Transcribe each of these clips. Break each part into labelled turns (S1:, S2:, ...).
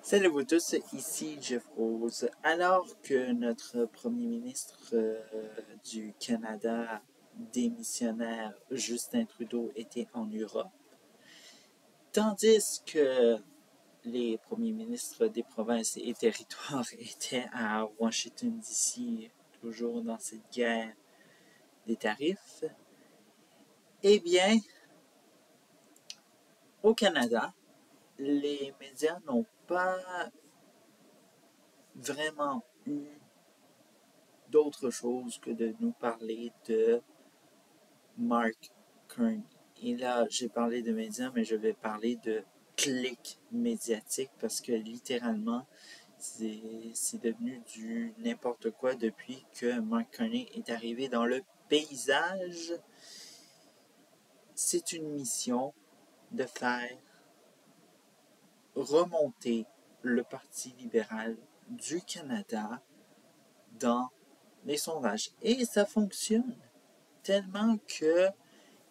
S1: Salut vous tous, ici Jeff Rose. Alors que notre premier ministre du Canada démissionnaire Justin Trudeau était en Europe, tandis que les premiers ministres des provinces et territoires étaient à Washington DC, toujours dans cette guerre des tarifs, eh bien, au Canada, les médias n'ont pas vraiment eu d'autre chose que de nous parler de Mark Carney. Et là, j'ai parlé de médias, mais je vais parler de clic médiatique parce que littéralement, c'est devenu du n'importe quoi depuis que Mark Carney est arrivé dans le paysage. C'est une mission de faire remonter le Parti libéral du Canada dans les sondages. Et ça fonctionne tellement que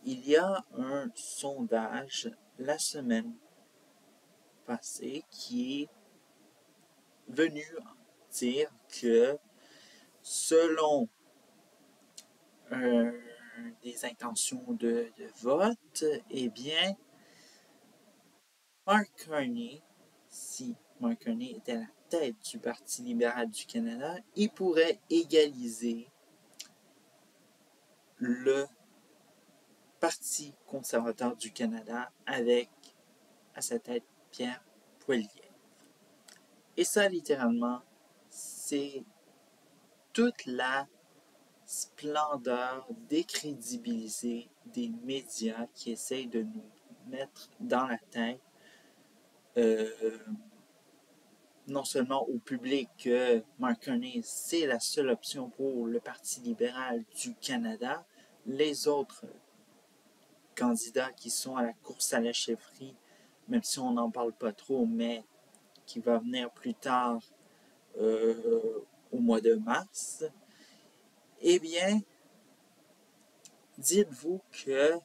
S1: il y a un sondage la semaine passée qui est venu dire que selon des intentions de vote, eh bien, Mark Carney, si Mark Carney était à la tête du Parti libéral du Canada, il pourrait égaliser le Parti conservateur du Canada avec à sa tête Pierre Poilievre. Et ça, littéralement, c'est toute la splendeur décrédibilisée des médias qui essayent de nous mettre dans la tête, non seulement au public que Mark Carney, c'est la seule option pour le Parti libéral du Canada, les autres candidats qui sont à la course à la chefferie, même si on n'en parle pas trop, mais qui va venir plus tard au mois de mars, eh bien, dites-vous que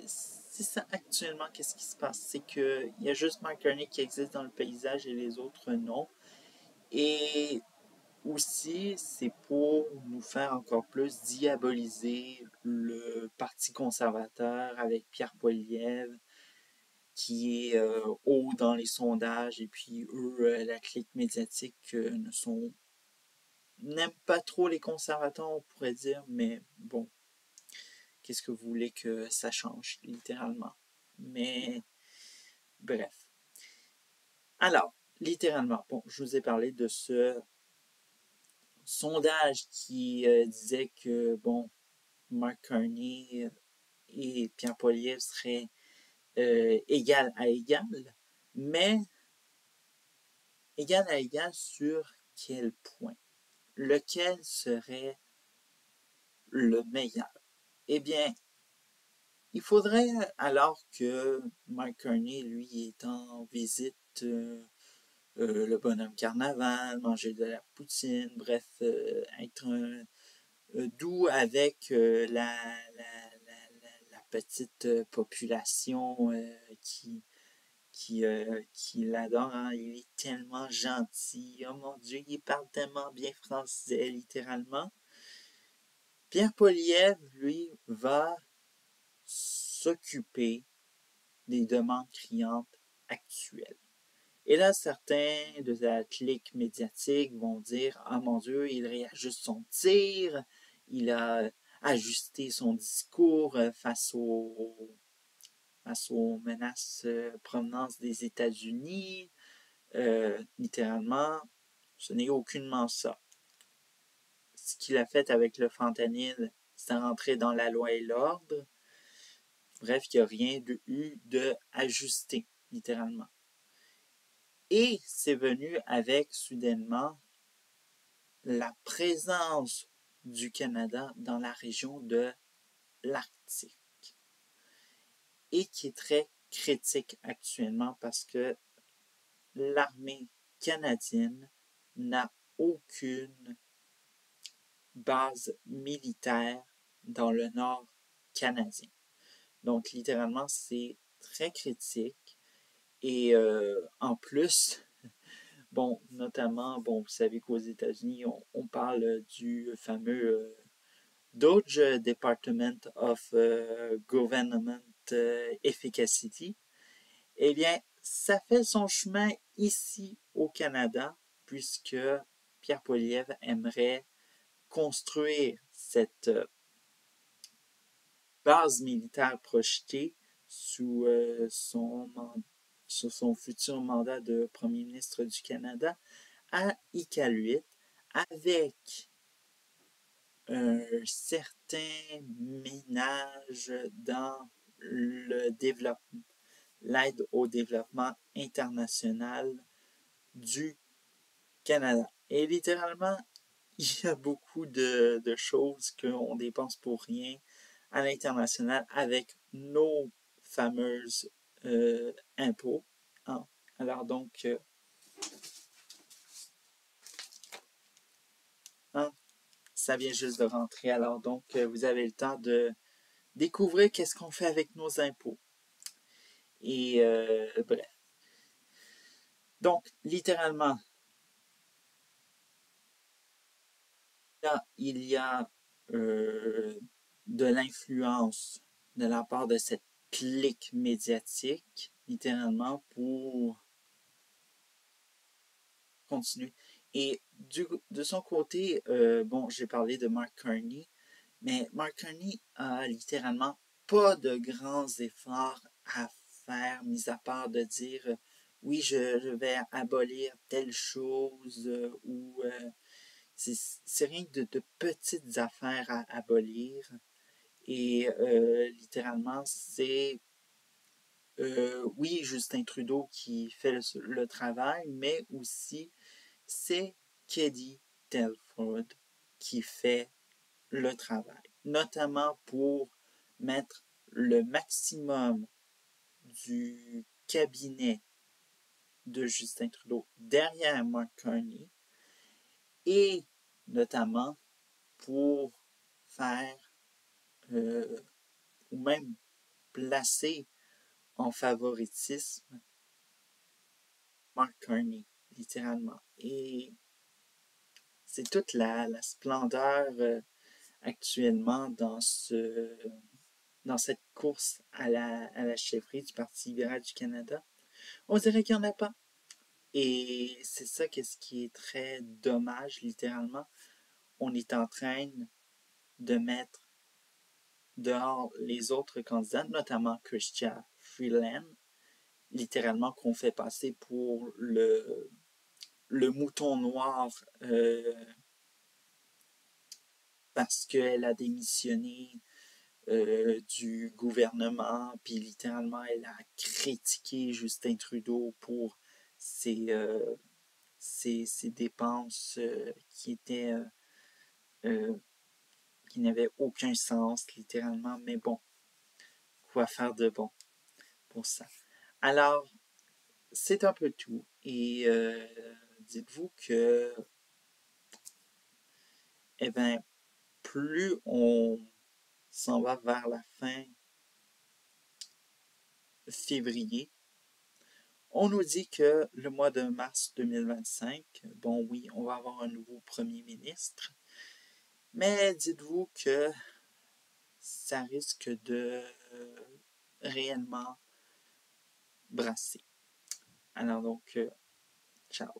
S1: c'est ça actuellement, qu'est-ce qui se passe? C'est qu'il y a juste Mark Carney qui existe dans le paysage et les autres non. Et aussi, c'est pour nous faire encore plus diaboliser le Parti conservateur avec Pierre Poilievre, qui est haut dans les sondages, et puis eux, la clique médiatique n'aiment pas trop les conservateurs, on pourrait dire, mais bon, qu'est-ce que vous voulez que ça change, littéralement. Mais bref. Alors, littéralement, bon, je vous ai parlé de ce sondage qui disait que, bon, Mark Carney et Pierre Poilievre seraient égal à égal, mais égal à égal sur quel point? Lequel serait le meilleur? Eh bien, il faudrait, alors que Mark Carney, lui, est en visite le bonhomme carnaval, manger de la poutine, bref, être doux avec la petite population qui l'adore. Hein. Il est tellement gentil. Oh mon Dieu, il parle tellement bien français, littéralement. Pierre Poilievre, lui, va s'occuper des demandes criantes actuelles. Et là, certains de la clique médiatique vont dire « Ah mon Dieu, il réajuste son tir, il a ajusté son discours face aux menaces provenance des États-Unis. » Littéralement, ce n'est aucunement ça. Ce qu'il a fait avec le fentanyl, c'est rentrer dans la loi et l'ordre. Bref, il n'y a rien eu de ajusté, littéralement. Et c'est venu avec, soudainement, la présence du Canada dans la région de l'Arctique. Et qui est très critique actuellement parce que l'armée canadienne n'a aucune base militaire dans le nord canadien. Donc, littéralement, c'est très critique. Et en plus, bon, notamment, bon, vous savez qu'aux États-Unis, on parle du fameux DOGE, Department of Government Efficacy. Eh bien, ça fait son chemin ici au Canada, puisque Pierre Poilievre aimerait construire cette base militaire projetée sous son futur mandat de premier ministre du Canada à Iqaluit, avec un certain ménage dans l'aide au développement international du Canada. Et littéralement, il y a beaucoup de choses qu'on dépense pour rien à l'international avec nos fameuses impôts. Hein. Alors donc, hein, ça vient juste de rentrer. Alors donc, vous avez le temps de découvrir qu'est-ce qu'on fait avec nos impôts. Et bref. Donc, littéralement, là, il y a de l'influence de la part de cette clique médiatique, littéralement, pour continuer. Et de son côté, bon, j'ai parlé de Mark Carney, mais Mark Carney a littéralement pas de grands efforts à faire, mis à part de dire oui, je vais abolir telle chose ou c'est rien de petites affaires à abolir. Et littéralement, c'est oui, Justin Trudeau qui fait le travail, mais aussi c'est Katie Telford qui fait le travail, notamment pour mettre le maximum du cabinet de Justin Trudeau derrière Mark Carney et notamment pour faire ou même placer en favoritisme Mark Carney, littéralement. Et c'est toute la splendeur actuellement dans cette course à la chefferie du Parti libéral du Canada. On dirait qu'il n'y en a pas. Et c'est ça qu'est-ce qui est très dommage, littéralement. On est en train de mettre dehors les autres candidats, notamment Chrystia Freeland, littéralement qu'on fait passer pour le mouton noir parce qu'elle a démissionné du gouvernement, puis littéralement elle a critiqué Justin Trudeau pour ses dépenses qui étaient qui n'avaient aucun sens littéralement, mais bon, quoi faire de bon pour ça. Alors, c'est un peu tout, et dites-vous que eh bien, plus on s'en va vers la fin février, on nous dit que le mois de mars 2025, bon oui, on va avoir un nouveau premier ministre, mais dites-vous que ça risque de réellement brasser. Alors donc, ciao.